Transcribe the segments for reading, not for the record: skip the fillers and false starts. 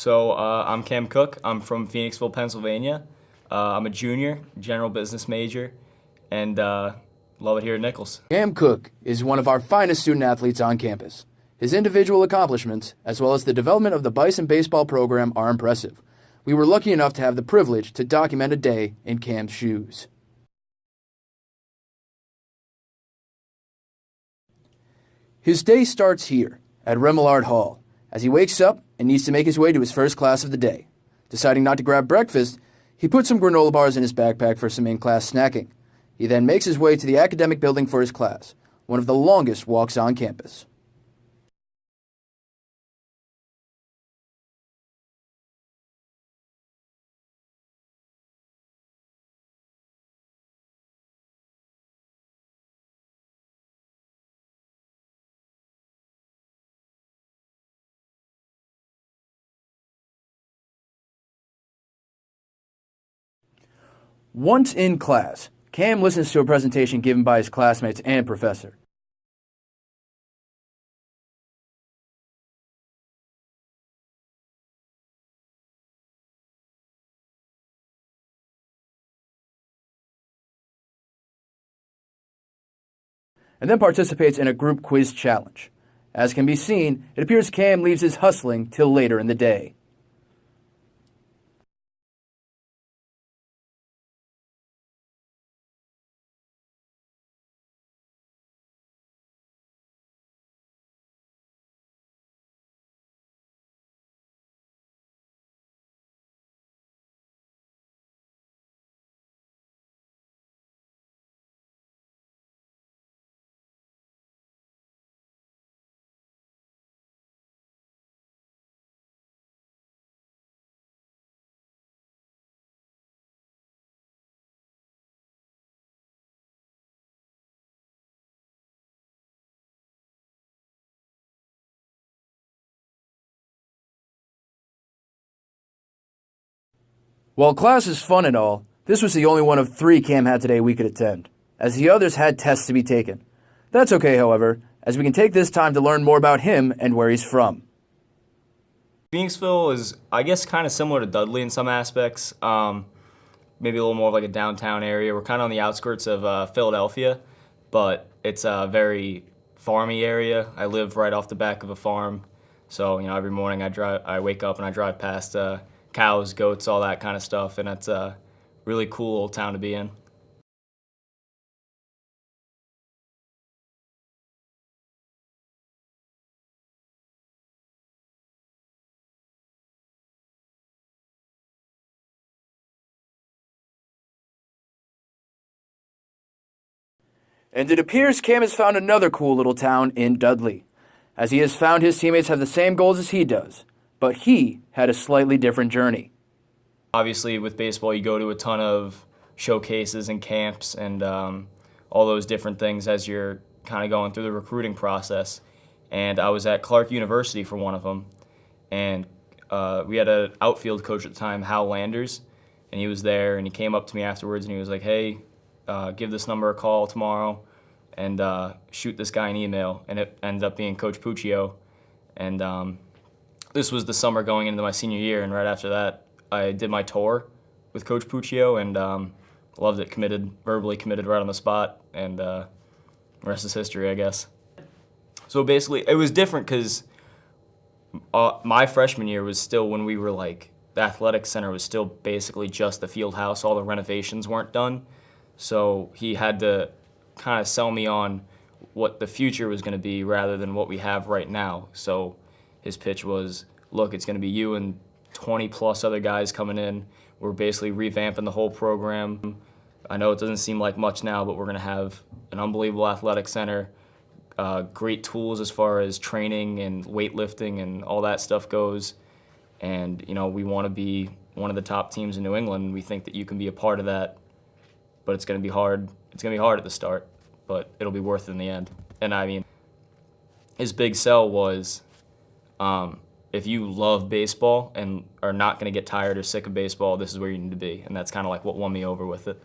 I'm Cam Cook. I'm from Phoenixville, Pennsylvania. I'm a junior, general business major, and love it here at Nichols. Cam Cook is one of our finest student athletes on campus. His individual accomplishments, as well as the development of the Bison baseball program, are impressive. We were lucky enough to have the privilege to document a day in Cam's shoes. His day starts here, at Remillard Hall, as he wakes up and needs to make his way to his first class of the day. Deciding not to grab breakfast, he puts some granola bars in his backpack for some in-class snacking. He then makes his way to the academic building for his class, one of the longest walks on campus. Once in class, Cam listens to a presentation given by his classmates and professor. And then participates in a group quiz challenge. As can be seen, it appears Cam leaves his hustling till later in the day. While class is fun and all, this was the only one of 3 Cam had today we could attend, as the others had tests to be taken. That's okay, however, as we can take this time to learn more about him and where he's from. Phoenixville is, I guess, kind of similar to Dudley in some aspects. Maybe a little more of like a downtown area. We're kind of on the outskirts of Philadelphia, but it's a very farmy area. I live right off the back of a farm, so every morning I wake up and I drive past cows, goats, all that kind of stuff, and it's a really cool old town to be in. And it appears Cam has found another cool little town in Dudley, as he has found his teammates have the same goals as he does, but he had a slightly different journey. Obviously, with baseball, you go to a ton of showcases and camps and all those different things as you're kind of going through the recruiting process. And I was at Clark University for one of them, and we had an outfield coach at the time, Hal Landers, and he was there, and he came up to me afterwards, and he was like, "Hey, give this number a call tomorrow and shoot this guy an email." And it ended up being Coach Puccio. And this was the summer going into my senior year, and right after that, I did my tour with Coach Puccio and loved it, verbally committed right on the spot, and the rest is history, I guess. So basically, it was different because my freshman year was still when we were like, the athletic center was still basically just the field house. All the renovations weren't done. So he had to kind of sell me on what the future was going to be rather than what we have right now. So his pitch was, look, it's going to be you and 20 plus other guys coming in. We're basically revamping the whole program. I know it doesn't seem like much now, but we're going to have an unbelievable athletic center, great tools as far as training and weightlifting and all that stuff goes. And we want to be one of the top teams in New England. We think that you can be a part of that, but it's going to be hard. It's going to be hard at the start, but it'll be worth it in the end. And I mean, his big sell was, if you love baseball and are not going to get tired or sick of baseball, this is where you need to be. And that's kind of like what won me over with it.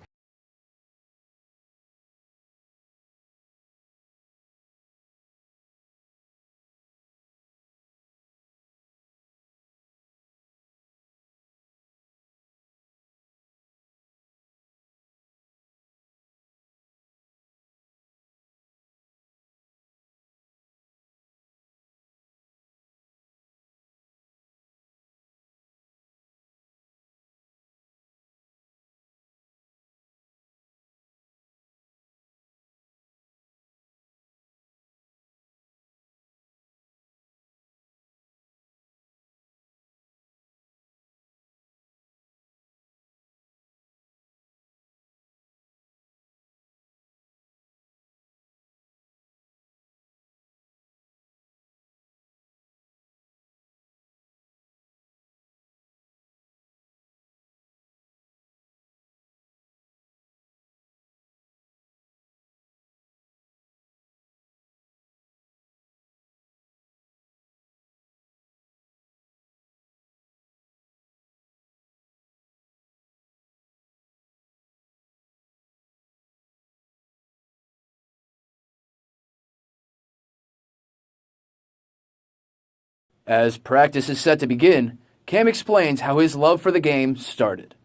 As practice is set to begin, Cam explains how his love for the game started.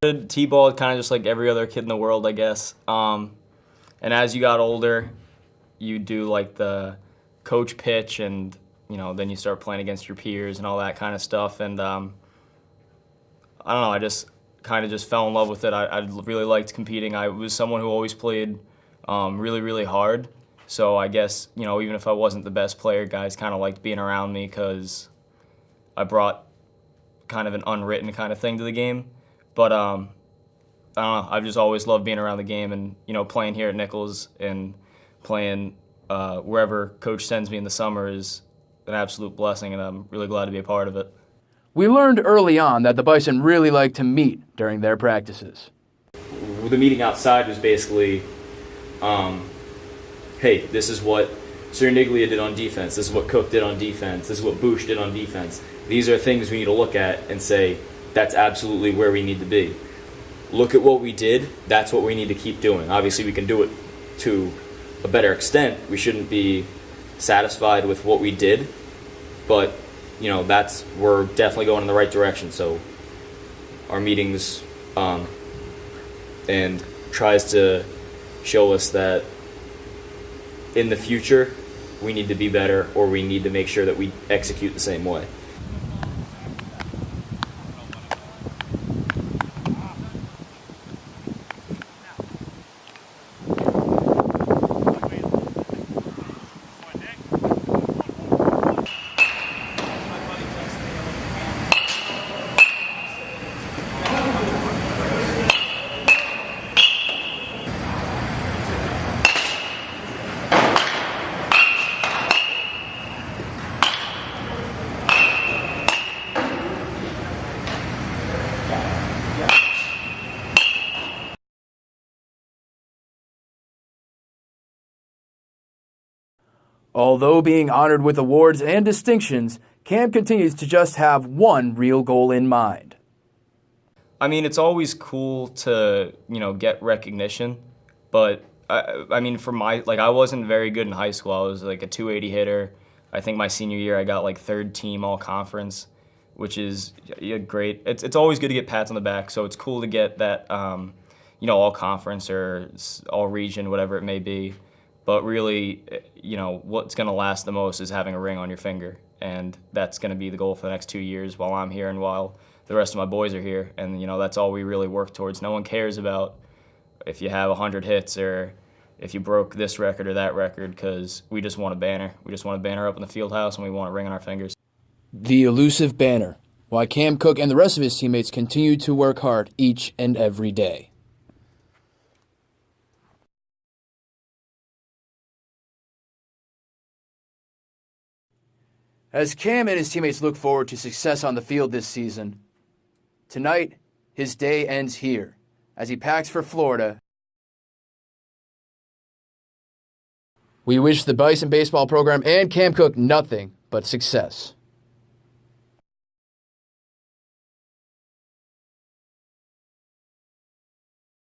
T-ball kind of just like every other kid in the world, I guess. And as you got older, you do like the coach pitch, and then you start playing against your peers and all that kind of stuff. And I don't know, I just kind of just fell in love with it. I really liked competing. I was someone who always played really, really hard. So I guess, even if I wasn't the best player, guys kind of liked being around me because I brought kind of an unwritten kind of thing to the game. But I don't know, I've just always loved being around the game, and playing here at Nichols and playing wherever coach sends me in the summer is an absolute blessing, and I'm really glad to be a part of it. We learned early on that the Bison really like to meet during their practices. The meeting outside was basically, hey, this is what Cerniglia did on defense, this is what Cook did on defense, this is what Bush did on defense. These are things we need to look at and say, that's absolutely where we need to be. Look at what we did, that's what we need to keep doing. Obviously we can do it to a better extent. We shouldn't be satisfied with what we did, but we're definitely going in the right direction. So our meetings and tries to show us that in the future we need to be better, or we need to make sure that we execute the same way. Although being honored with awards and distinctions, Cam continues to just have one real goal in mind. I mean, it's always cool to, get recognition, but I mean, I wasn't very good in high school. I was like a 280 hitter. I think my senior year I got like third team all conference, which is great. It's always good to get pats on the back, so it's cool to get that, all conference or all region, whatever it may be. But really, what's going to last the most is having a ring on your finger. And that's going to be the goal for the next 2 years while I'm here and while the rest of my boys are here. And, that's all we really work towards. No one cares about if you have 100 hits or if you broke this record or that record, because we just want a banner. We just want a banner up in the field house, and we want a ring on our fingers. The elusive banner, while Cam Cook and the rest of his teammates continue to work hard each and every day. As Cam and his teammates look forward to success on the field this season, tonight his day ends here as he packs for Florida. We wish the Bison baseball program and Cam Cook nothing but success.